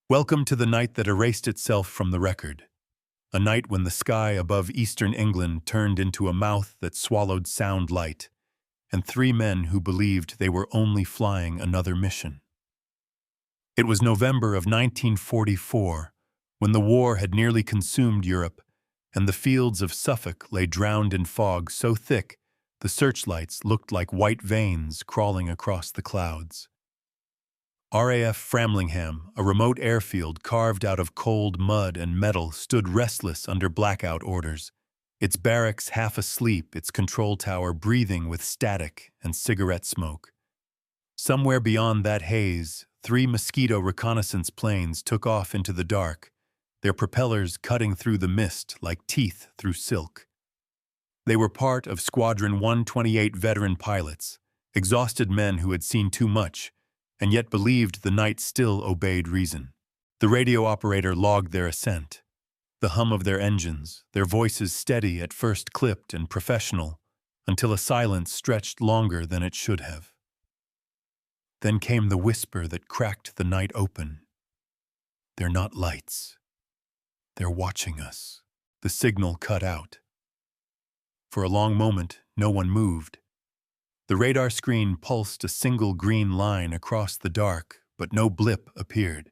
Welcome to the night that erased itself from the record. A night when the sky above eastern England turned into a mouth that swallowed sound light, and three men who believed they were only flying another mission. It was November of 1944, when the war had nearly consumed Europe, and the fields of Suffolk lay drowned in fog so thick the searchlights looked like white veins crawling across the clouds. RAF Framlingham, a remote airfield carved out of cold mud and metal, stood restless under blackout orders, its barracks half asleep, its control tower breathing with static and cigarette smoke. Somewhere beyond that haze, three Mosquito reconnaissance planes took off into the dark, their propellers cutting through the mist like teeth through silk. They were part of Squadron 128 veteran pilots, exhausted men who had seen too much, and yet believed the night still obeyed reason. The radio operator logged their ascent, the hum of their engines, their voices steady at first clipped and professional, until a silence stretched longer than it should have. Then came the whisper that cracked the night open. "They're not lights. They're watching us." The signal cut out. For a long moment, no one moved. The radar screen pulsed a single green line across the dark, but no blip appeared.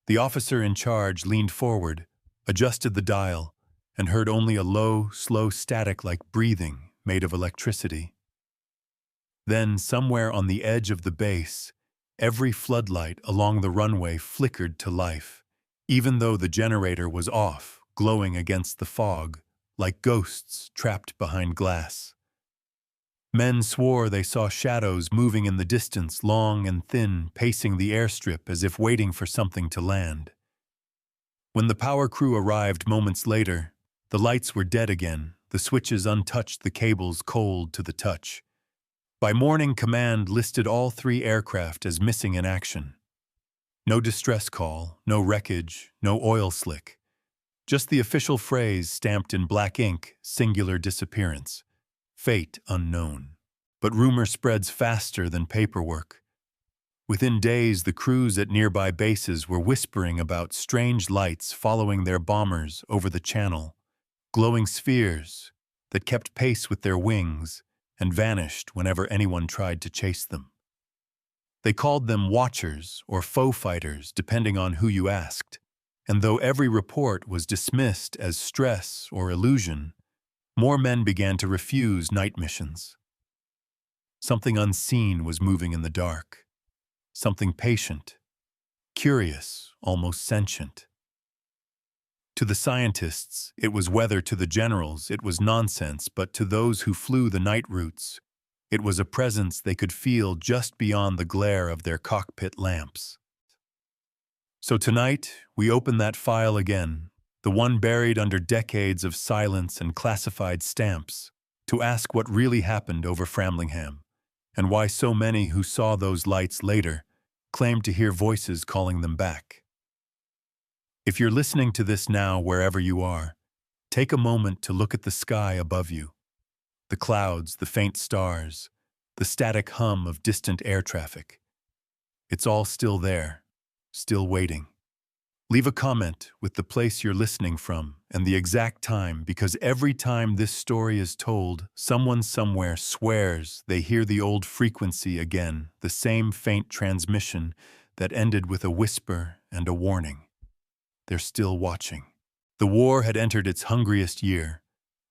The officer in charge leaned forward, adjusted the dial, and heard only a low, slow static like breathing made of electricity. Then, somewhere on the edge of the base, every floodlight along the runway flickered to life, even though the generator was off, glowing against the fog, like ghosts trapped behind glass. Men swore they saw shadows moving in the distance, long and thin, pacing the airstrip as if waiting for something to land. When the power crew arrived moments later, the lights were dead again, the switches untouched, the cables cold to the touch. By morning, command listed all three aircraft as missing in action. No distress call, no wreckage, no oil slick. Just the official phrase stamped in black ink, singular disappearance. Fate unknown. But rumor spreads faster than paperwork. Within days, the crews at nearby bases were whispering about strange lights following their bombers over the channel, glowing spheres that kept pace with their wings and vanished whenever anyone tried to chase them. They called them watchers or foe fighters, depending on who you asked, and though every report was dismissed as stress or illusion, more men began to refuse night missions. Something unseen was moving in the dark. Something patient, curious, almost sentient. To the scientists, it was weather. To the generals, it was nonsense. But to those who flew the night routes, it was a presence they could feel just beyond the glare of their cockpit lamps. So tonight, we open that file again, the one buried under decades of silence and classified stamps, to ask what really happened over Framlingham, and why so many who saw those lights later claimed to hear voices calling them back. If you're listening to this now, wherever you are, take a moment to look at the sky above you. The clouds, the faint stars, the static hum of distant air traffic. It's all still there, still waiting. Leave a comment with the place you're listening from and the exact time, because every time this story is told, someone somewhere swears they hear the old frequency again, the same faint transmission that ended with a whisper and a warning. They're still watching. The war had entered its hungriest year,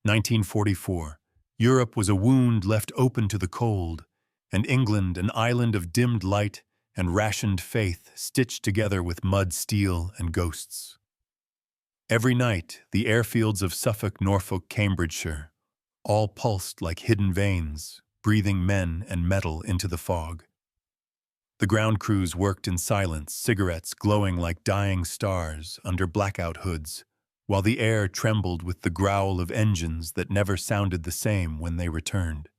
1944. Europe was a wound left open to the cold, and England an island of dimmed light and rationed faith stitched together with mud, steel, and ghosts. Every night, the airfields of Suffolk, Norfolk, Cambridgeshire, all pulsed like hidden veins, breathing men and metal into the fog. The ground crews worked in silence, cigarettes glowing like dying stars under blackout hoods, while the air trembled with the growl of engines that never sounded the same when they returned.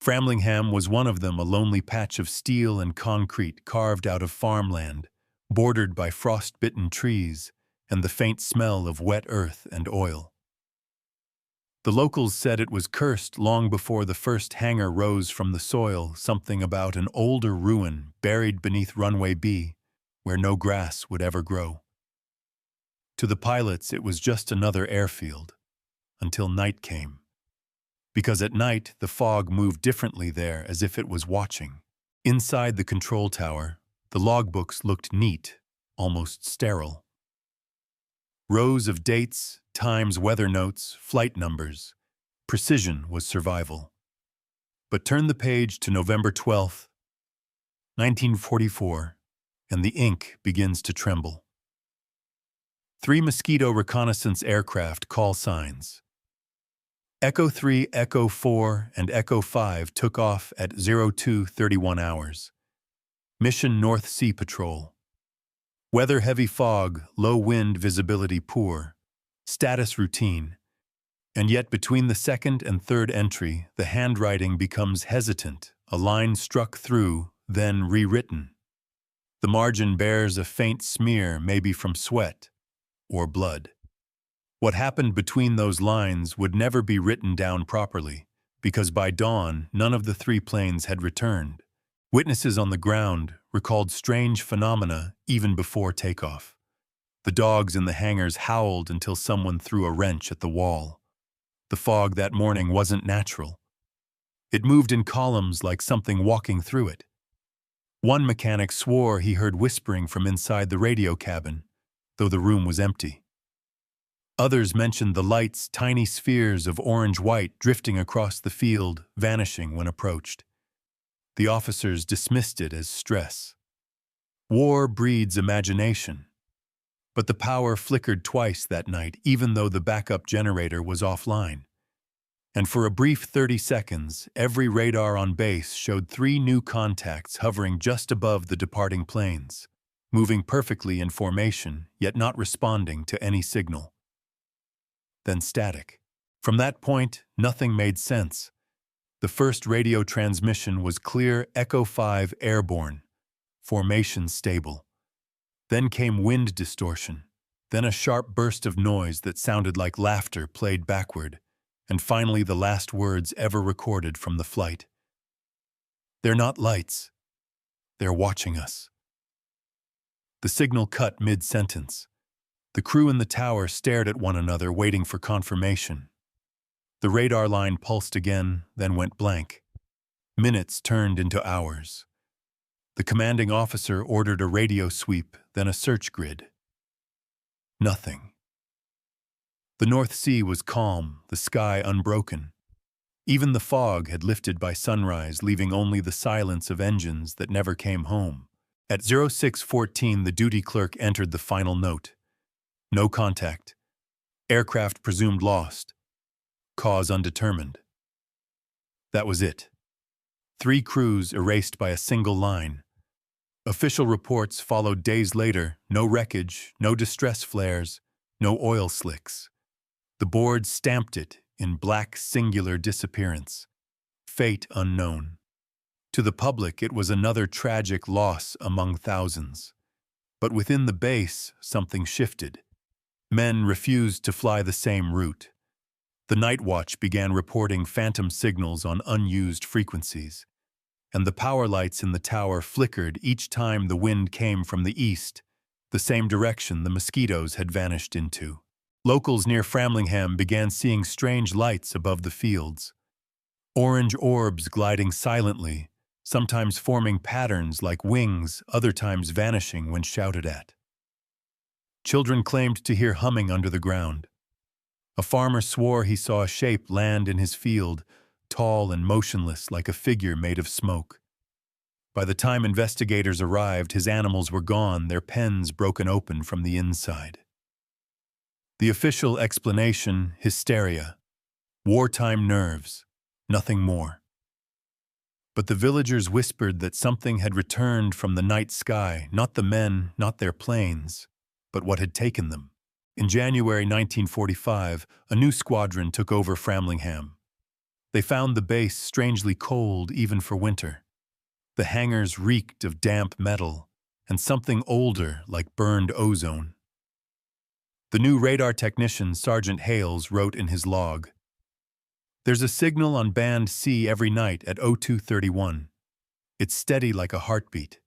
Framlingham was one of them, a lonely patch of steel and concrete carved out of farmland, bordered by frost-bitten trees and the faint smell of wet earth and oil. The locals said it was cursed long before the first hangar rose from the soil, something about an older ruin buried beneath runway B, where no grass would ever grow. To the pilots, it was just another airfield, until night came. Because at night, the fog moved differently there, as if it was watching. Inside the control tower, the logbooks looked neat, almost sterile. Rows of dates, times, weather notes, flight numbers. Precision was survival. But turn the page to November 12th, 1944, and the ink begins to tremble. 3 Mosquito reconnaissance aircraft call signs. Echo 3, Echo 4, and Echo 5 took off at 02:31 hours. Mission North Sea Patrol. Weather heavy fog, low wind, visibility poor. Status routine. And yet between the second and third entry, the handwriting becomes hesitant, a line struck through, then rewritten. The margin bears a faint smear, maybe from sweat or blood. What happened between those lines would never be written down properly, because by dawn, none of the 3 planes had returned. Witnesses on the ground recalled strange phenomena even before takeoff. The dogs in the hangars howled until someone threw a wrench at the wall. The fog that morning wasn't natural. It moved in columns like something walking through it. One mechanic swore he heard whispering from inside the radio cabin, though the room was empty. Others mentioned the lights, tiny spheres of orange-white drifting across the field, vanishing when approached. The officers dismissed it as stress. War breeds imagination. But the power flickered twice that night, even though the backup generator was offline. And for a brief 30 seconds, every radar on base showed 3 new contacts hovering just above the departing planes, moving perfectly in formation, yet not responding to any signal. Then static. From that point, nothing made sense. The first radio transmission was clear Echo 5 airborne, formation stable. Then came wind distortion, then a sharp burst of noise that sounded like laughter played backward, and finally the last words ever recorded from the flight. "They're not lights. They're watching us." The signal cut mid-sentence. The crew in the tower stared at one another, waiting for confirmation. The radar line pulsed again, then went blank. Minutes turned into hours. The commanding officer ordered a radio sweep, then a search grid. Nothing. The North Sea was calm, the sky unbroken. Even the fog had lifted by sunrise, leaving only the silence of engines that never came home. At 06:14, the duty clerk entered the final note. No contact. Aircraft presumed lost. Cause undetermined. That was it. 3 crews erased by a single line. Official reports followed days later. No wreckage, no distress flares, no oil slicks. The board stamped it in black singular disappearance. Fate unknown. To the public, it was another tragic loss among thousands. But within the base, something shifted. Men refused to fly the same route. The night watch began reporting phantom signals on unused frequencies, and the power lights in the tower flickered each time the wind came from the east, the same direction the mosquitoes had vanished into. Locals near Framlingham began seeing strange lights above the fields. Orange orbs gliding silently, sometimes forming patterns like wings, other times vanishing when shouted at. Children claimed to hear humming under the ground. A farmer swore he saw a shape land in his field, tall and motionless like a figure made of smoke. By the time investigators arrived, his animals were gone, their pens broken open from the inside. The official explanation: hysteria, wartime nerves, nothing more. But the villagers whispered that something had returned from the night sky, not the men, not their planes, but what had taken them. In January 1945, a new squadron took over Framlingham. They found the base strangely cold even for winter. The hangars reeked of damp metal and something older like burned ozone. The new radar technician, Sergeant Hales, wrote in his log, "There's a signal on band C every night at 02:31. It's steady like a heartbeat.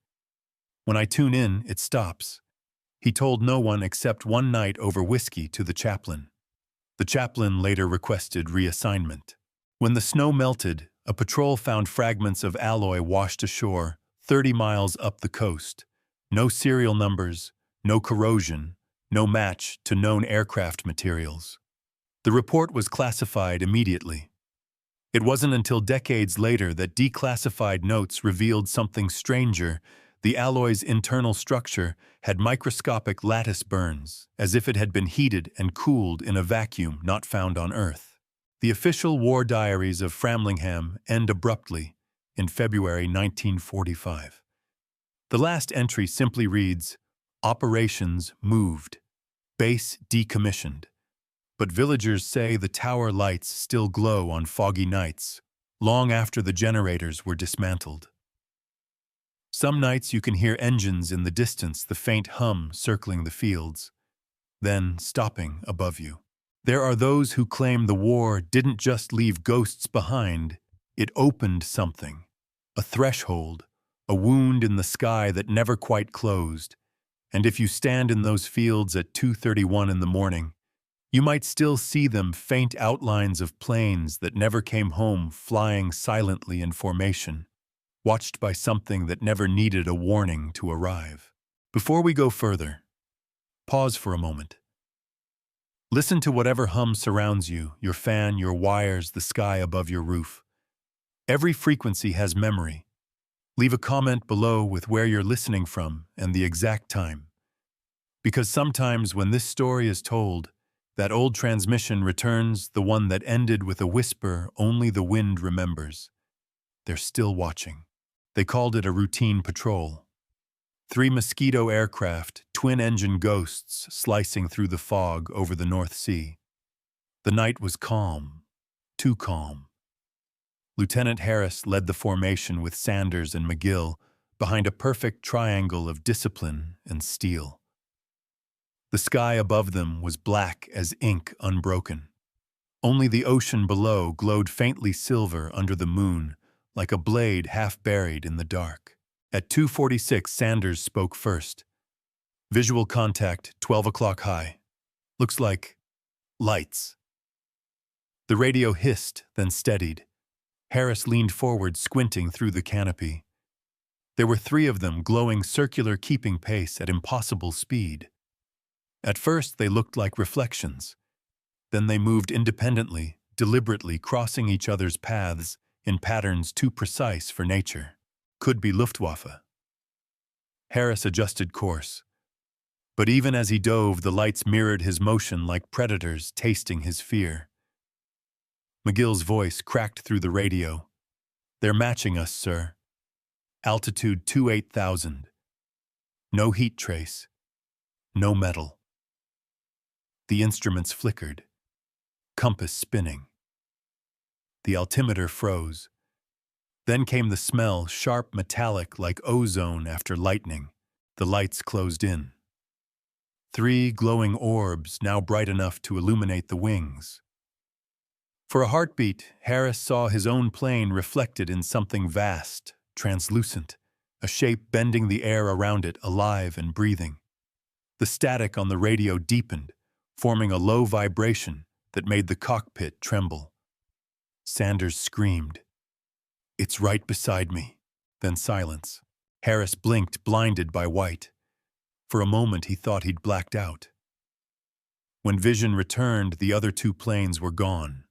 When I tune in, it stops. He told no one except one night over whiskey to the chaplain. The chaplain later requested reassignment. When the snow melted, a patrol found fragments of alloy washed ashore 30 miles up the coast. No serial numbers, no corrosion, no match to known aircraft materials. The report was classified immediately. It wasn't until decades later that declassified notes revealed something stranger. The alloy's internal structure had microscopic lattice burns, as if it had been heated and cooled in a vacuum not found on Earth. The official war diaries of Framlingham end abruptly in February 1945. The last entry simply reads, "Operations moved. Base decommissioned." But villagers say the tower lights still glow on foggy nights, long after the generators were dismantled. Some nights you can hear engines in the distance, the faint hum circling the fields, then stopping above you. There are those who claim the war didn't just leave ghosts behind, it opened something, a threshold, a wound in the sky that never quite closed. And if you stand in those fields at 2:31 in the morning, you might still see them, faint outlines of planes that never came home flying silently in formation, watched by something that never needed a warning to arrive. Before we go further, pause for a moment. Listen to whatever hum surrounds you, your fan, your wires, the sky above your roof. Every frequency has memory. Leave a comment below with where you're listening from and the exact time. Because sometimes when this story is told, that old transmission returns, the one that ended with a whisper only the wind remembers. They're still watching. They called it a routine patrol. 3 Mosquito aircraft, twin-engine ghosts slicing through the fog over the North Sea. The night was calm, too calm. Lieutenant Harris led the formation with Sanders and McGill behind a perfect triangle of discipline and steel. The sky above them was black as ink, unbroken. Only the ocean below glowed faintly silver under the moon, like a blade half buried in the dark. At 2:46, Sanders spoke first. "Visual contact, 12 o'clock high. Looks like lights." The radio hissed, then steadied. Harris leaned forward, squinting through the canopy. There were 3 of them, glowing circular, keeping pace at impossible speed. At first, they looked like reflections. Then they moved independently, deliberately crossing each other's paths in patterns too precise for nature. Could be Luftwaffe. Harris adjusted course. But even as he dove, the lights mirrored his motion like predators tasting his fear. McGill's voice cracked through the radio. "They're matching us, sir. Altitude 28,000. No heat trace. No metal." The instruments flickered. Compass spinning. The altimeter froze. Then came the smell, sharp metallic like ozone after lightning. The lights closed in. 3 glowing orbs, now bright enough to illuminate the wings. For a heartbeat, Harris saw his own plane reflected in something vast, translucent, a shape bending the air around it, alive and breathing. The static on the radio deepened, forming a low vibration that made the cockpit tremble. Sanders screamed, "It's right beside me." Then silence. Harris blinked, blinded by white. For a moment he thought he'd blacked out. When vision returned, the other 2 planes were gone.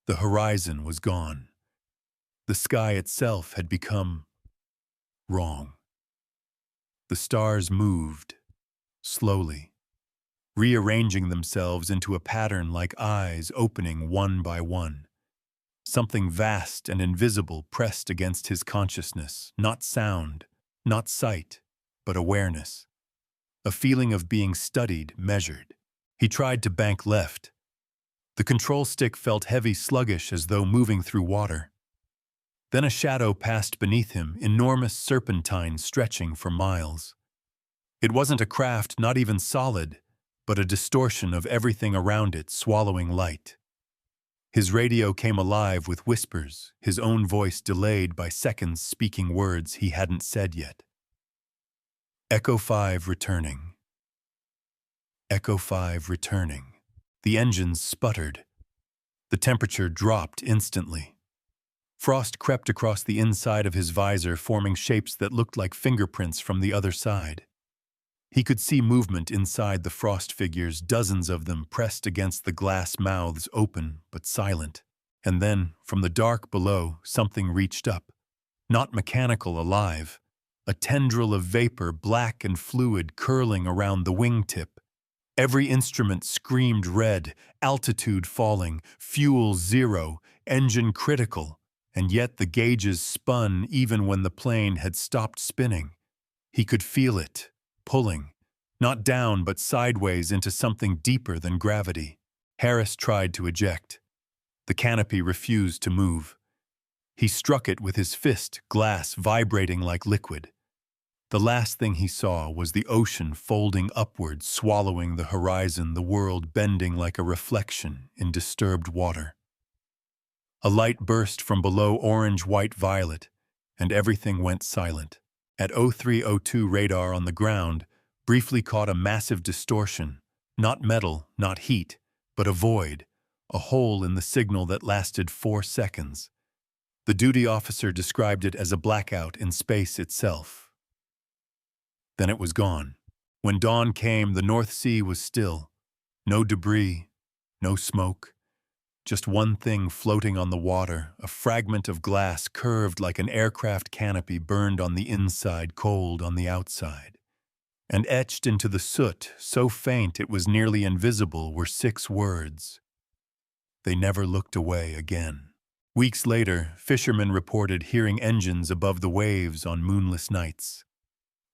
The horizon was gone. The sky itself had become wrong. The stars moved, slowly, rearranging themselves into a pattern like eyes opening one by one. Something vast and invisible pressed against his consciousness, not sound, not sight, but awareness. A feeling of being studied, measured. He tried to bank left. The control stick felt heavy, sluggish, as though moving through water. Then a shadow passed beneath him, enormous serpentine stretching for miles. It wasn't a craft, not even solid, but a distortion of everything around it, swallowing light. His radio came alive with whispers, his own voice delayed by seconds speaking words he hadn't said yet. Echo 5 returning. Echo 5 returning. The engines sputtered. The temperature dropped instantly. Frost crept across the inside of his visor, forming shapes that looked like fingerprints from the other side. He could see movement inside the frost figures, dozens of them pressed against the glass mouths, open but silent. And then, from the dark below, something reached up. Not mechanical, alive. A tendril of vapor, black and fluid, curling around the wingtip. Every instrument screamed red, altitude falling, fuel zero, engine critical, and yet the gauges spun even when the plane had stopped spinning. He could feel it, pulling, not down but sideways into something deeper than gravity. Harris tried to eject. The canopy refused to move. He struck it with his fist, glass vibrating like liquid. The last thing he saw was the ocean folding upward, swallowing the horizon, the world bending like a reflection in disturbed water. A light burst from below, orange, white, violet, and everything went silent. At 0302, radar on the ground briefly caught a massive distortion, not metal, not heat, but a void, a hole in the signal that lasted 4 seconds. The duty officer described it as a blackout in space itself. Then it was gone. When dawn came, the North Sea was still. No debris, no smoke. Just one thing floating on the water, a fragment of glass curved like an aircraft canopy, burned on the inside, cold on the outside. And etched into the soot, so faint it was nearly invisible, were 6 words. They never looked away again. Weeks later, fishermen reported hearing engines above the waves on moonless nights.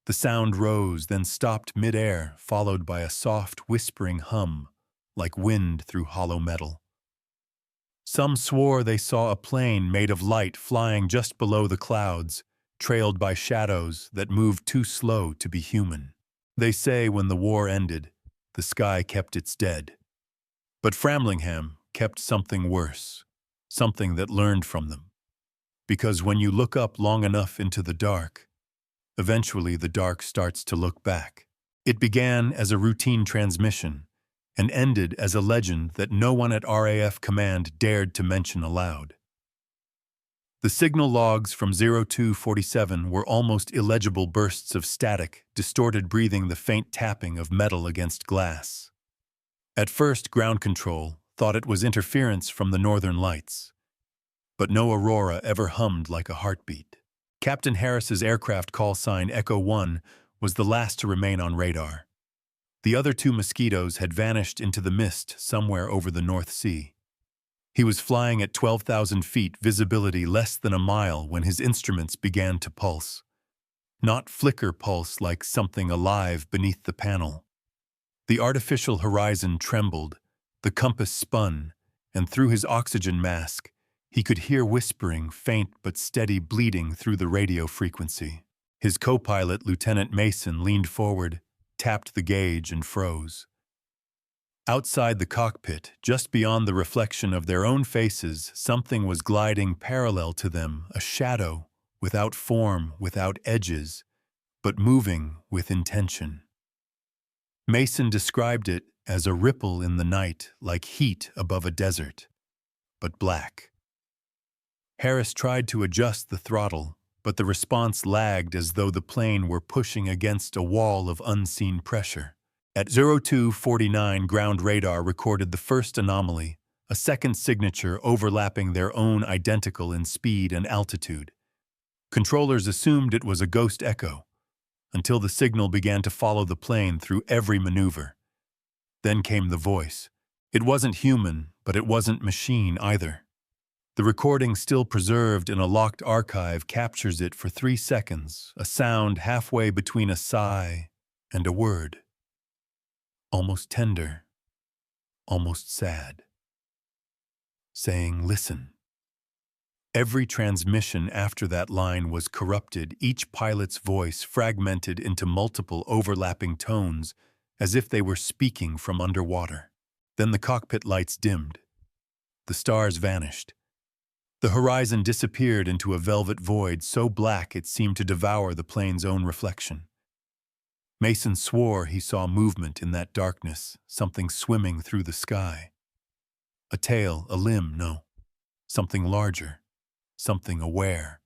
The sound rose, then stopped mid-air, followed by a soft, whispering hum, like wind through hollow metal. Some swore they saw a plane made of light flying just below the clouds, trailed by shadows that moved too slow to be human. They say when the war ended, the sky kept its dead. But Framlingham kept something worse, something that learned from them. Because when you look up long enough into the dark, eventually the dark starts to look back. It began as a routine transmission and ended as a legend that no one at RAF command dared to mention aloud. The signal logs from 0247 were almost illegible bursts of static, distorted breathing, the faint tapping of metal against glass. At first, ground control thought it was interference from the northern lights. But no aurora ever hummed like a heartbeat. Captain Harris's aircraft call sign Echo 1 was the last to remain on radar. The other 2 mosquitoes had vanished into the mist somewhere over the North Sea. He was flying at 12,000 feet, visibility less than a mile, when his instruments began to pulse. Not flicker pulse like something alive beneath the panel. The artificial horizon trembled, the compass spun, and through his oxygen mask, he could hear whispering, faint but steady bleeding through the radio frequency. His co-pilot, Lieutenant Mason, leaned forward, tapped the gauge, and froze. Outside the cockpit, just beyond the reflection of their own faces, something was gliding parallel to them, a shadow, without form, without edges, but moving with intention. Mason described it as a ripple in the night, like heat above a desert, but black. Harris tried to adjust the throttle, but the response lagged as though the plane were pushing against a wall of unseen pressure. At 0249, ground radar recorded the first anomaly, a second signature overlapping their own, identical in speed and altitude. Controllers assumed it was a ghost echo, until the signal began to follow the plane through every maneuver. Then came the voice. It wasn't human, but it wasn't machine either. The recording, still preserved in a locked archive, captures it for 3 seconds, a sound halfway between a sigh and a word. Almost tender, almost sad. Saying, "Listen." Every transmission after that line was corrupted, each pilot's voice fragmented into multiple overlapping tones, as if they were speaking from underwater. Then the cockpit lights dimmed. The stars vanished. The horizon disappeared into a velvet void so black it seemed to devour the plane's own reflection. Mason swore he saw movement in that darkness, something swimming through the sky. A tail, a limb, no. Something larger, something aware.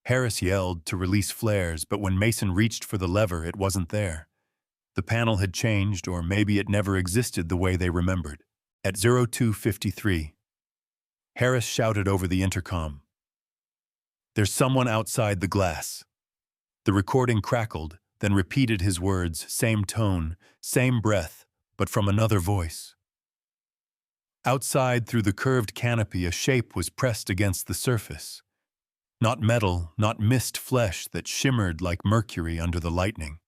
Harris yelled to release flares, but when Mason reached for the lever, it wasn't there. The panel had changed, or maybe it never existed the way they remembered. At 02:53, Harris shouted over the intercom, "There's someone outside the glass." The recording crackled, then repeated his words, same tone, same breath, but from another voice. Outside, through the curved canopy, a shape was pressed against the surface. Not metal, not mist flesh that shimmered like mercury under the lightning.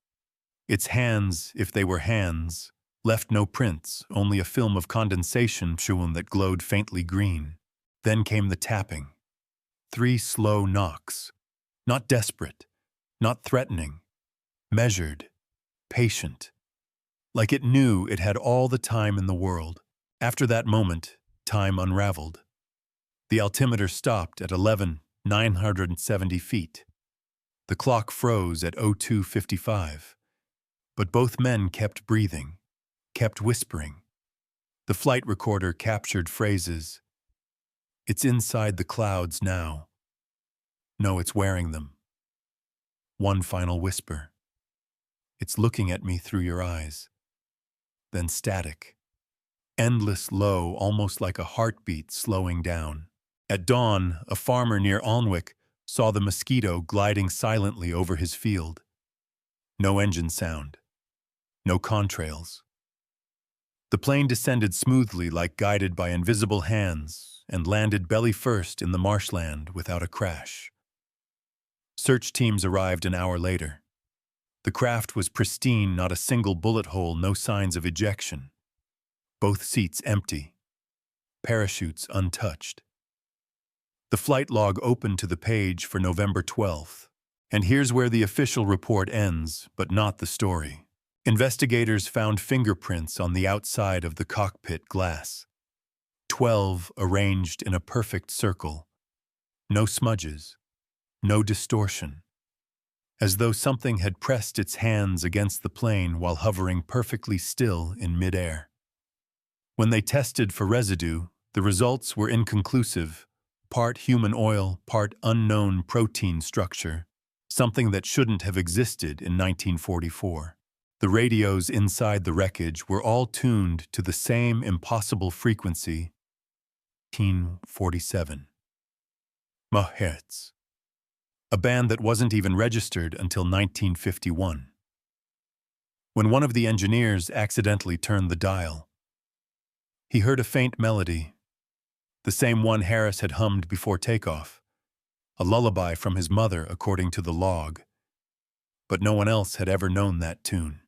Its hands, if they were hands, left no prints, only a film of condensation that glowed faintly green. Then came the tapping. 3 slow knocks. Not desperate, not threatening. Measured, patient. Like it knew it had all the time in the world. After that moment, time unraveled. The altimeter stopped at 11,970 feet. The clock froze at 02:55. But both men kept breathing, kept whispering. The flight recorder captured phrases. "It's inside the clouds now." "No, it's wearing them." One final whisper. "It's looking at me through your eyes." Then static. Endless low, almost like a heartbeat slowing down. At dawn, a farmer near Alnwick saw the mosquito gliding silently over his field. No engine sound. No contrails. The plane descended smoothly like guided by invisible hands and landed belly first in the marshland without a crash. Search teams arrived an hour later. The craft was pristine, not a single bullet hole, no signs of ejection. Both seats empty. Parachutes untouched. The flight log opened to the page for November 12th. And here's where the official report ends, but not the story. Investigators found fingerprints on the outside of the cockpit glass. 12 arranged in a perfect circle. No smudges. No distortion. As though something had pressed its hands against the plane while hovering perfectly still in midair. When they tested for residue, the results were inconclusive. Part human oil, part unknown protein structure, something that shouldn't have existed in 1944. The radios inside the wreckage were all tuned to the same impossible frequency, 1947 MHz. A band that wasn't even registered until 1951. When one of the engineers accidentally turned the dial, he heard a faint melody, the same one Harris had hummed before takeoff, a lullaby from his mother according to the log. But no one else had ever known that tune.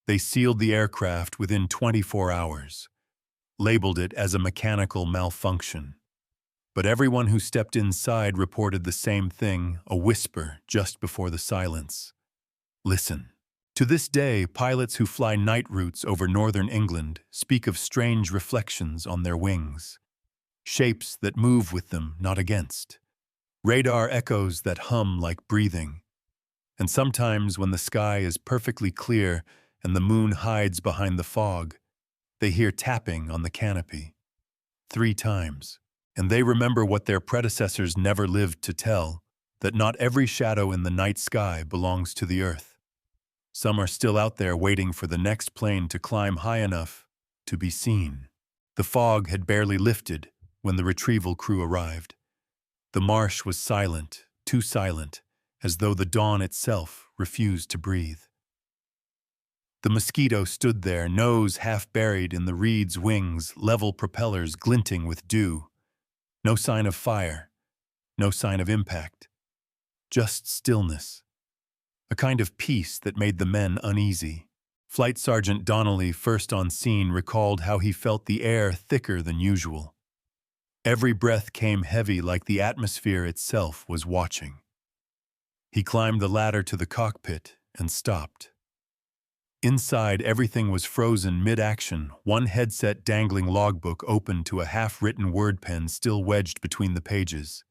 They sealed the aircraft within 24 hours, labeled it as a mechanical malfunction. But everyone who stepped inside reported the same thing, a whisper just before the silence. Listen. To this day, pilots who fly night routes over northern England speak of strange reflections on their wings. Shapes that move with them, not against. Radar echoes that hum like breathing. And sometimes when the sky is perfectly clear and the moon hides behind the fog, they hear tapping on the canopy. 3 times. And they remember what their predecessors never lived to tell, that not every shadow in the night sky belongs to the earth. Some are still out there waiting for the next plane to climb high enough to be seen. The fog had barely lifted when the retrieval crew arrived. The marsh was silent, too silent, as though the dawn itself refused to breathe. The mosquito stood there, nose half buried in the reed's wings, level propellers glinting with dew. No sign of fire, no sign of impact. Just stillness. A kind of peace that made the men uneasy. Flight Sergeant Donnelly, first on scene, recalled how he felt the air thicker than usual. Every breath came heavy, like the atmosphere itself was watching. He climbed the ladder to the cockpit and stopped. Inside, everything was frozen mid-action, one headset dangling logbook open to a half-written word pen still wedged between the pages.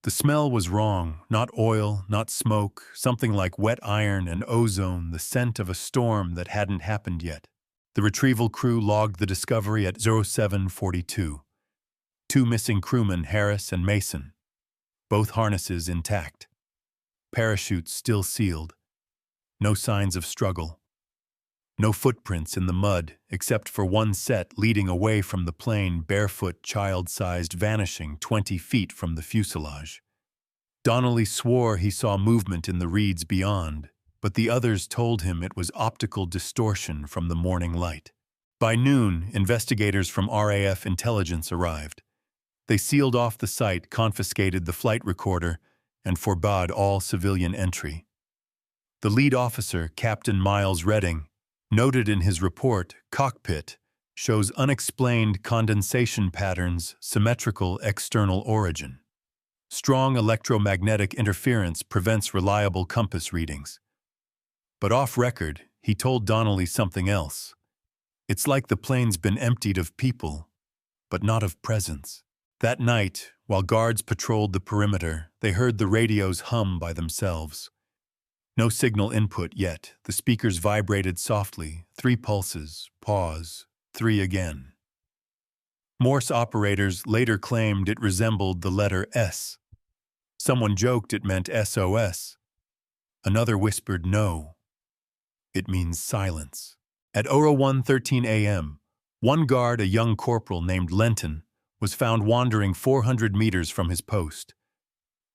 The smell was wrong, not oil, not smoke, something like wet iron and ozone, the scent of a storm that hadn't happened yet. The retrieval crew logged the discovery at 0742. Two missing crewmen, Harris and Mason. Both harnesses intact. Parachutes still sealed. No signs of struggle. No footprints in the mud, except for one set leading away from the plane, barefoot, child-sized, vanishing 20 feet from the fuselage. Donnelly swore he saw movement in the reeds beyond, but the others told him it was optical distortion from the morning light. By noon, investigators from RAF intelligence arrived. They sealed off the site, confiscated the flight recorder, and forbade all civilian entry. The lead officer, Captain Miles Redding, noted in his report, "Cockpit shows unexplained condensation patterns, symmetrical external origin. Strong electromagnetic interference prevents reliable compass readings." But off-record, he told Donnelly something else. "It's like the plane's been emptied of people, but not of presence." That night, while guards patrolled the perimeter, they heard the radios hum by themselves. No signal input yet. The speakers vibrated softly. 3 pulses, pause, 3 again. Morse operators later claimed it resembled the letter S. Someone joked it meant SOS. Another whispered no. It means silence. At 01:13 a.m., one guard, a young corporal named Lenton, was found wandering 400 meters from his post.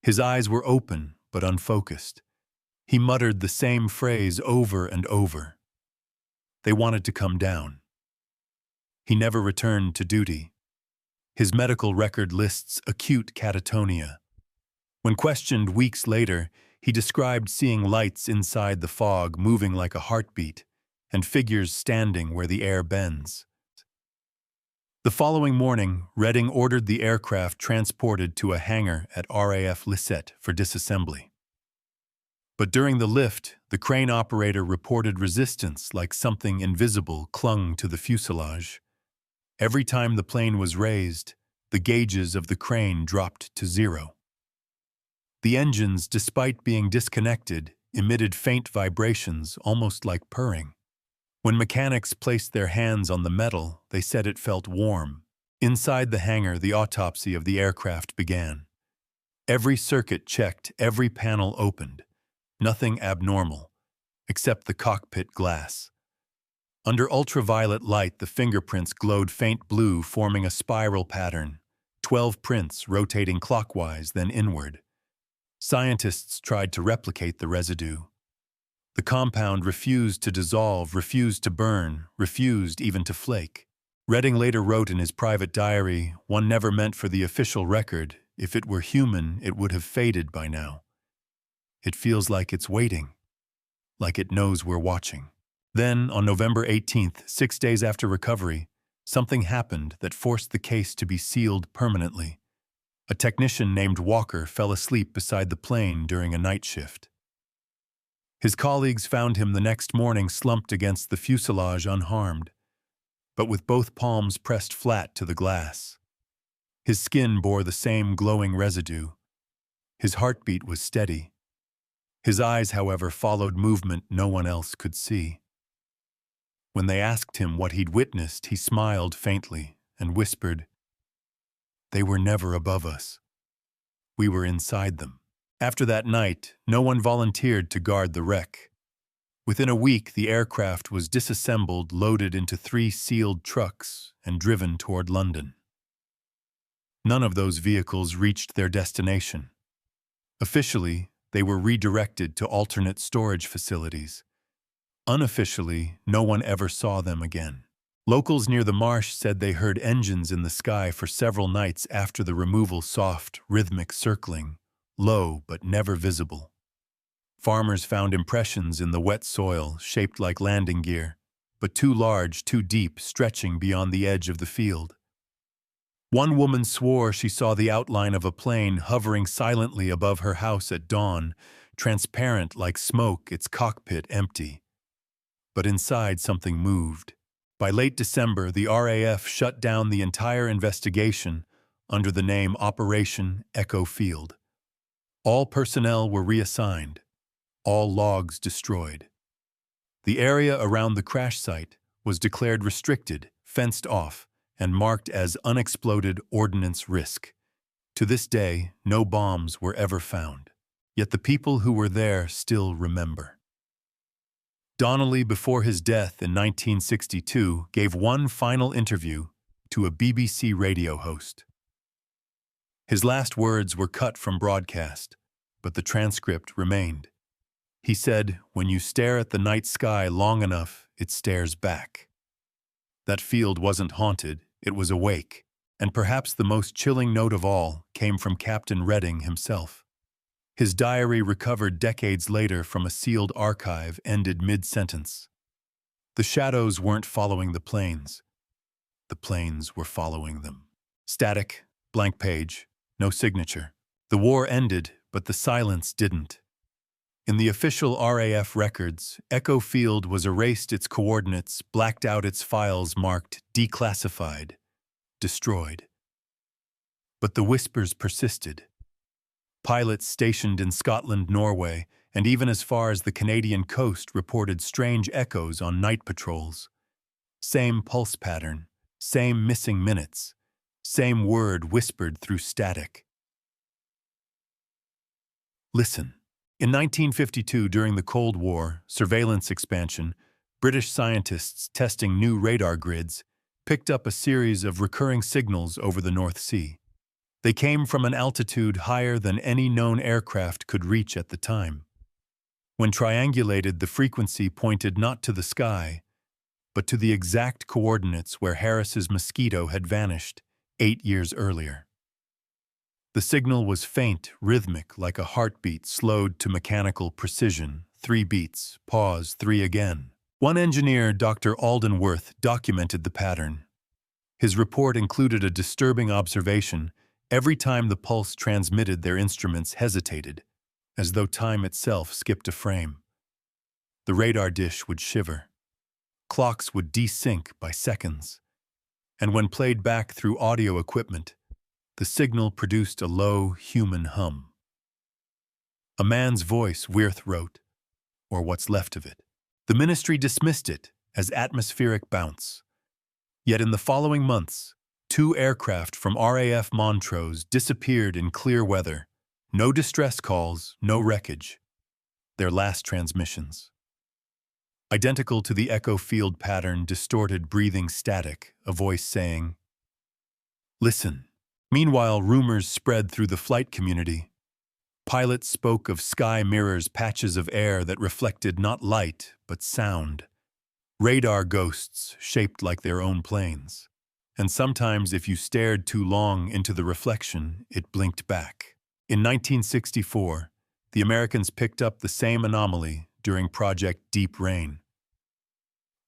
His eyes were open but unfocused. He muttered the same phrase over and over. They wanted to come down. He never returned to duty. His medical record lists acute catatonia. When questioned weeks later, he described seeing lights inside the fog moving like a heartbeat and figures standing where the air bends. The following morning, Redding ordered the aircraft transported to a hangar at RAF Lisette for disassembly. But during the lift, the crane operator reported resistance, like something invisible clung to the fuselage. Every time the plane was raised, the gauges of the crane dropped to 0. The engines, despite being disconnected, emitted faint vibrations, almost like purring. When mechanics placed their hands on the metal, they said it felt warm. Inside the hangar, the autopsy of the aircraft began. Every circuit checked, every panel opened. Nothing abnormal, except the cockpit glass. Under ultraviolet light, the fingerprints glowed faint blue, forming a spiral pattern, 12 prints rotating clockwise, then inward. Scientists tried to replicate the residue. The compound refused to dissolve, refused to burn, refused even to flake. Redding later wrote in his private diary, "One never meant for the official record. If it were human, it would have faded by now. It feels like it's waiting, like it knows we're watching." Then, on November 18th, 6 days after recovery, something happened that forced the case to be sealed permanently. A technician named Walker fell asleep beside the plane during a night shift. His colleagues found him the next morning slumped against the fuselage unharmed, but with both palms pressed flat to the glass. His skin bore the same glowing residue. His heartbeat was steady. His eyes, however, followed movement no one else could see. When they asked him what he'd witnessed, he smiled faintly and whispered, "They were never above us. We were inside them." After that night, no one volunteered to guard the wreck. Within a week, the aircraft was disassembled, loaded into 3 sealed trucks, and driven toward London. None of those vehicles reached their destination. Officially, they were redirected to alternate storage facilities. Unofficially, no one ever saw them again. Locals near the marsh said they heard engines in the sky for several nights after the removal, soft, rhythmic circling, low but never visible. Farmers found impressions in the wet soil, shaped like landing gear, but too large, too deep, stretching beyond the edge of the field. One woman swore she saw the outline of a plane hovering silently above her house at dawn, transparent like smoke, its cockpit empty. But inside something moved. By late December, the RAF shut down the entire investigation under the name Operation Echo Field. All personnel were reassigned, all logs destroyed. The area around the crash site was declared restricted, fenced off, and marked as unexploded ordnance risk. To this day, no bombs were ever found. Yet the people who were there still remember. Donnelly, before his death in 1962, gave one final interview to a BBC radio host. His last words were cut from broadcast, but the transcript remained. He said, "When you stare at the night sky long enough, it stares back." That field wasn't haunted, it was awake, and perhaps the most chilling note of all came from Captain Redding himself. His diary, recovered decades later from a sealed archive, ended mid-sentence. The shadows weren't following the planes. The planes were following them. Static, blank page, no signature. The war ended, but the silence didn't. In the official RAF records, Echo Field was erased, its coordinates, blacked out, its files marked declassified, destroyed. But the whispers persisted. Pilots stationed in Scotland, Norway, and even as far as the Canadian coast reported strange echoes on night patrols. Same pulse pattern, same missing minutes, same word whispered through static. Listen. In 1952, during the Cold War surveillance expansion, British scientists testing new radar grids picked up a series of recurring signals over the North Sea. They came from an altitude higher than any known aircraft could reach at the time. When triangulated, the frequency pointed not to the sky, but to the exact coordinates where Harris's Mosquito had vanished 8 years earlier. The signal was faint, rhythmic, like a heartbeat slowed to mechanical precision. 3 beats, pause, 3 again. One engineer, Dr. Alden Worth, documented the pattern. His report included a disturbing observation. Every time the pulse transmitted, their instruments hesitated, as though time itself skipped a frame. The radar dish would shiver. Clocks would desync by seconds. And when played back through audio equipment, the signal produced a low, human hum. A man's voice, Wirth wrote, or what's left of it. The ministry dismissed it as atmospheric bounce. Yet in the following months, 2 aircraft from RAF Montrose disappeared in clear weather. No distress calls, no wreckage. Their last transmissions. Identical to the Echo Field pattern, distorted breathing static, a voice saying, "Listen." Meanwhile, rumors spread through the flight community. Pilots spoke of sky mirrors, patches of air that reflected not light, but sound. Radar ghosts shaped like their own planes. And sometimes, if you stared too long into the reflection, it blinked back. In 1964, the Americans picked up the same anomaly during Project Deep Rain.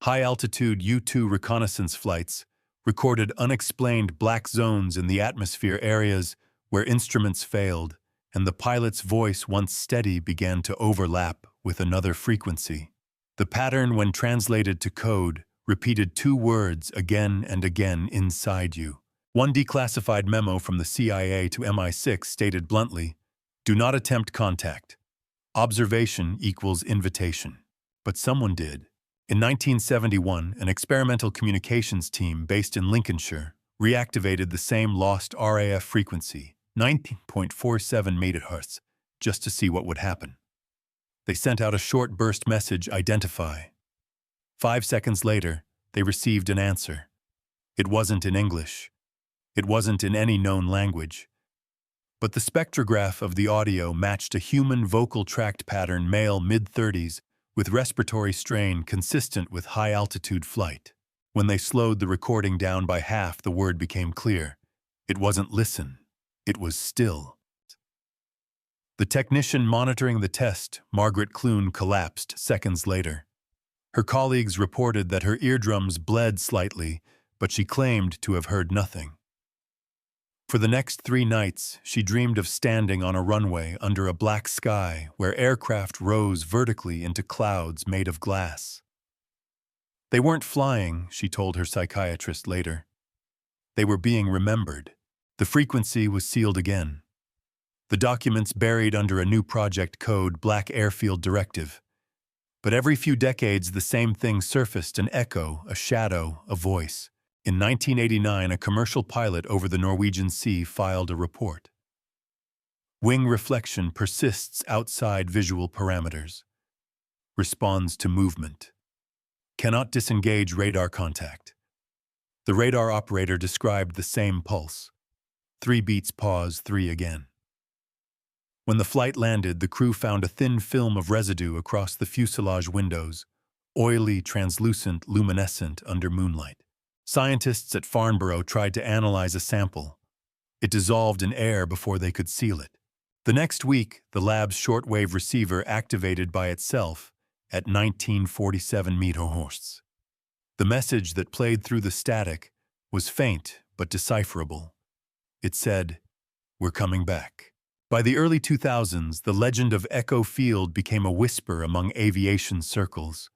High-altitude U-2 reconnaissance flights recorded unexplained black zones in the atmosphere, areas where instruments failed, and the pilot's voice, once steady, began to overlap with another frequency. The pattern, when translated to code, repeated 2 words again and again inside you. One declassified memo from the CIA to MI6 stated bluntly, "Do not attempt contact. Observation equals invitation." But someone did. In 1971, an experimental communications team based in Lincolnshire reactivated the same lost RAF frequency, 19.47 MHz, just to see what would happen. They sent out a short burst message, "Identify." 5 seconds later, they received an answer. It wasn't in English. It wasn't in any known language. But the spectrograph of the audio matched a human vocal tract pattern, male, mid-30s, with respiratory strain consistent with high-altitude flight. When they slowed the recording down by half, the word became clear. It wasn't listen. It was still. The technician monitoring the test, Margaret Clune, collapsed seconds later. Her colleagues reported that her eardrums bled slightly, but she claimed to have heard nothing. For the next 3 nights, she dreamed of standing on a runway under a black sky where aircraft rose vertically into clouds made of glass. They weren't flying, she told her psychiatrist later. They were being remembered. The frequency was sealed again. The documents buried under a new project code, Black Airfield Directive. But every few decades, the same thing surfaced, an echo, a shadow, a voice. In 1989, a commercial pilot over the Norwegian Sea filed a report. Wing reflection persists outside visual parameters. Responds to movement. Cannot disengage radar contact. The radar operator described the same pulse. 3 beats, pause, 3 again. When the flight landed, the crew found a thin film of residue across the fuselage windows, oily, translucent, luminescent under moonlight. Scientists at Farnborough tried to analyze a sample. It dissolved in air before they could seal it. The next week, the lab's shortwave receiver activated by itself at 1947 MHz. The message that played through the static was faint but decipherable. It said, "We're coming back." By the early 2000s, the legend of Echo Field became a whisper among aviation circles.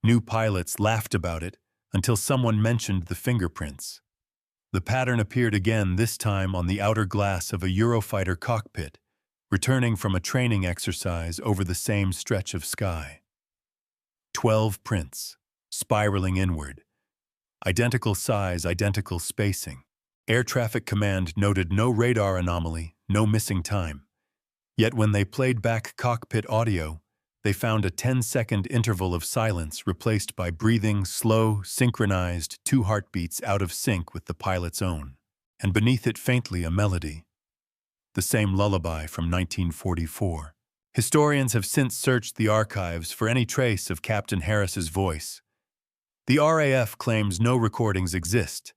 New pilots laughed about it until someone mentioned the fingerprints. The pattern appeared again, this time on the outer glass of a Eurofighter cockpit, returning from a training exercise over the same stretch of sky. 12 prints, spiraling inward. Identical size, identical spacing. Air Traffic Command noted no radar anomaly, no missing time. Yet when they played back cockpit audio, they found a 10-second interval of silence replaced by breathing, slow, synchronized, 2 heartbeats out of sync with the pilot's own. And beneath it faintly a melody. The same lullaby from 1944. Historians have since searched the archives for any trace of Captain Harris's voice. The RAF claims no recordings exist.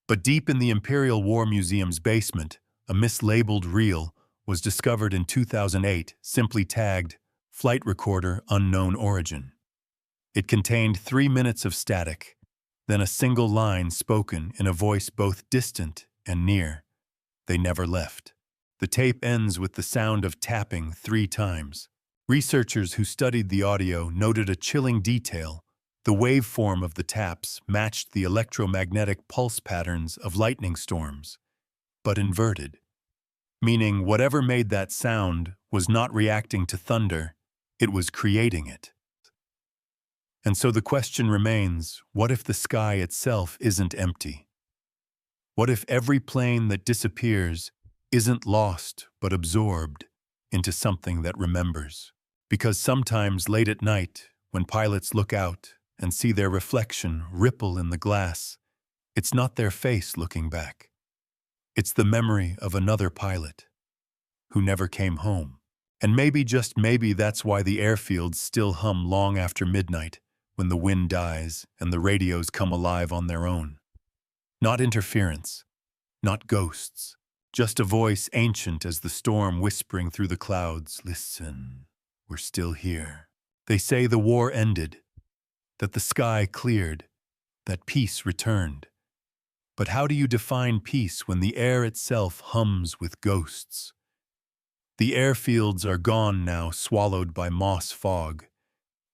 But deep in the Imperial War Museum's basement, a mislabeled reel was discovered in 2008, simply tagged, "Flight Recorder Unknown Origin." It contained 3 minutes of static, then a single line spoken in a voice both distant and near. They never left. The tape ends with the sound of tapping 3 times. Researchers who studied the audio noted a chilling detail. The waveform of the taps matched the electromagnetic pulse patterns of lightning storms, but inverted, meaning whatever made that sound was not reacting to thunder, it was creating it. And so the question remains, what if the sky itself isn't empty? What if every plane that disappears isn't lost but absorbed into something that remembers? Because sometimes late at night, when pilots look out and see their reflection ripple in the glass, it's not their face looking back. It's the memory of another pilot who never came home. And maybe, just maybe, that's why the airfields still hum long after midnight, when the wind dies and the radios come alive on their own. Not interference, not ghosts, just a voice ancient as the storm whispering through the clouds, "Listen, we're still here." They say the war ended, that the sky cleared, that peace returned. But how do you define peace when the air itself hums with ghosts? The airfields are gone now, swallowed by moss fog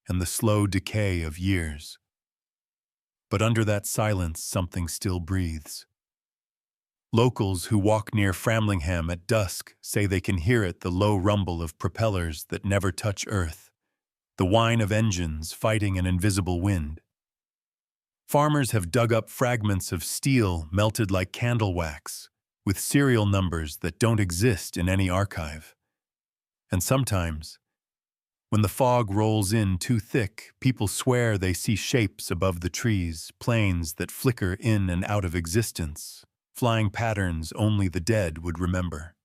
and the slow decay of years. But under that silence, something still breathes. Locals who walk near Framlingham at dusk say they can hear it, the low rumble of propellers that never touch earth, the whine of engines fighting an invisible wind. Farmers have dug up fragments of steel melted like candle wax, with serial numbers that don't exist in any archive. And sometimes, when the fog rolls in too thick, people swear they see shapes above the trees, planes that flicker in and out of existence, flying patterns only the dead would remember.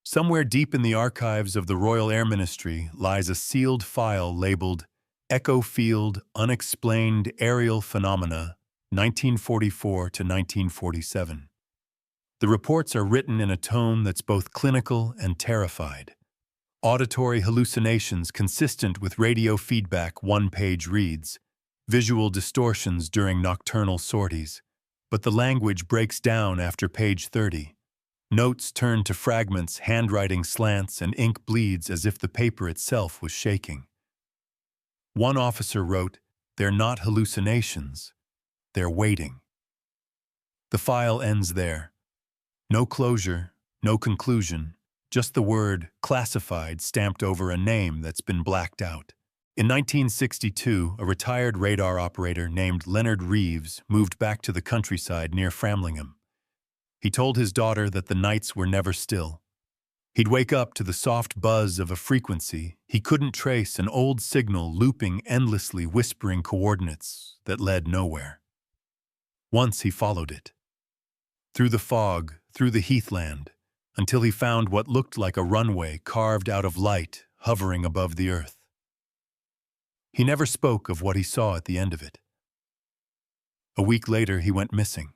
Somewhere deep in the archives of the Royal Air Ministry lies a sealed file labeled Echo Field Unexplained Aerial Phenomena, 1944 to 1947. The reports are written in a tone that's both clinical and terrified. Auditory hallucinations consistent with radio feedback, one page reads, visual distortions during nocturnal sorties, but the language breaks down after page 30. Notes turn to fragments, handwriting slants, and ink bleeds as if the paper itself was shaking. One officer wrote, "They're not hallucinations, they're waiting." The file ends there. No closure, no conclusion, Just the word classified stamped over a name that's been blacked out. In 1962, a retired radar operator named Leonard Reeves moved back to the countryside near Framlingham. He told his daughter that the nights were never still. He'd wake up to the soft buzz of a frequency he couldn't trace, an old signal looping endlessly, whispering coordinates that led nowhere. Once he followed it. Through the fog, through the heathland, until he found what looked like a runway carved out of light hovering above the earth. He never spoke of what he saw at the end of it. A week later, he went missing.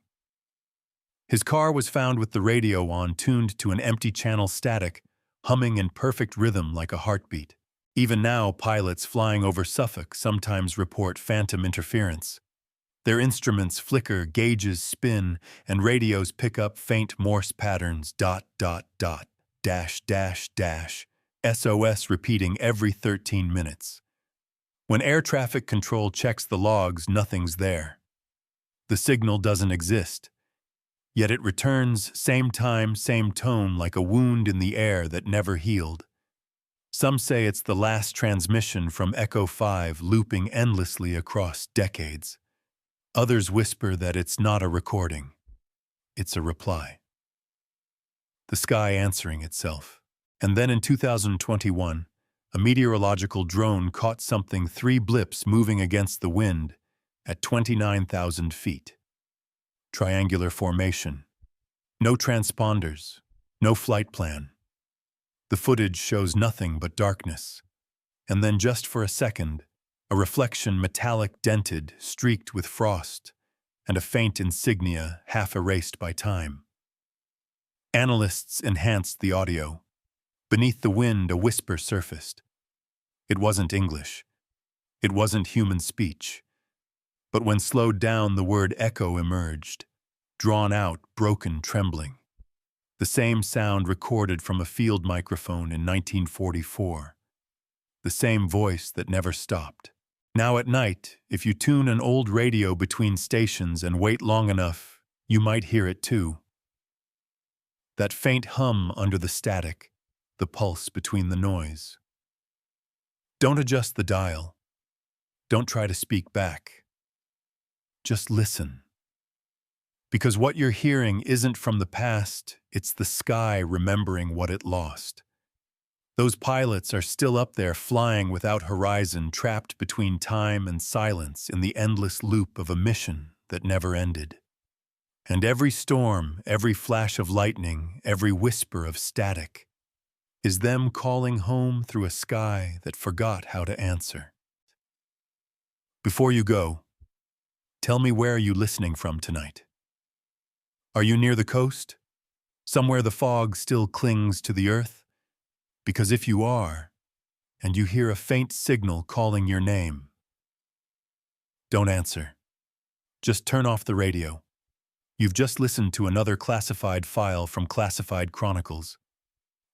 His car was found with the radio on, tuned to an empty channel static, humming in perfect rhythm like a heartbeat. Even now, pilots flying over Suffolk sometimes report phantom interference. Their instruments flicker, gauges spin, and radios pick up faint Morse patterns, ... SOS repeating every 13 minutes. When air traffic control checks the logs, nothing's there. The signal doesn't exist. Yet it returns, same time, same tone, like a wound in the air that never healed. Some say it's the last transmission from Echo 5 looping endlessly across decades. Others whisper that it's not a recording. It's a reply. The sky answering itself. And then in 2021, a meteorological drone caught something, 3 blips moving against the wind at 29,000 feet. Triangular formation. No transponders, no flight plan. The footage shows nothing but darkness. And then just for a second, a reflection, metallic, dented, streaked with frost, and a faint insignia half erased by time. Analysts enhanced the audio. Beneath the wind, a whisper surfaced. It wasn't English. It wasn't human speech. But when slowed down, the word echo emerged, drawn out, broken, trembling. The same sound recorded from a field microphone in 1944. The same voice that never stopped. Now at night, if you tune an old radio between stations and wait long enough, you might hear it too. That faint hum under the static, the pulse between the noise. Don't adjust the dial. Don't try to speak back. Just listen. Because what you're hearing isn't from the past, it's the sky remembering what it lost. Those pilots are still up there flying without horizon, trapped between time and silence in the endless loop of a mission that never ended. And every storm, every flash of lightning, every whisper of static is them calling home through a sky that forgot how to answer. Before you go, tell me, where are you listening from tonight? Are you near the coast? Somewhere the fog still clings to the earth? Because if you are, and you hear a faint signal calling your name, don't answer. Just turn off the radio. You've just listened to another classified file from Classified Chronicles.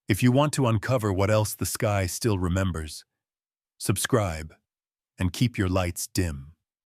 If you want to uncover what else the sky still remembers, subscribe and keep your lights dim.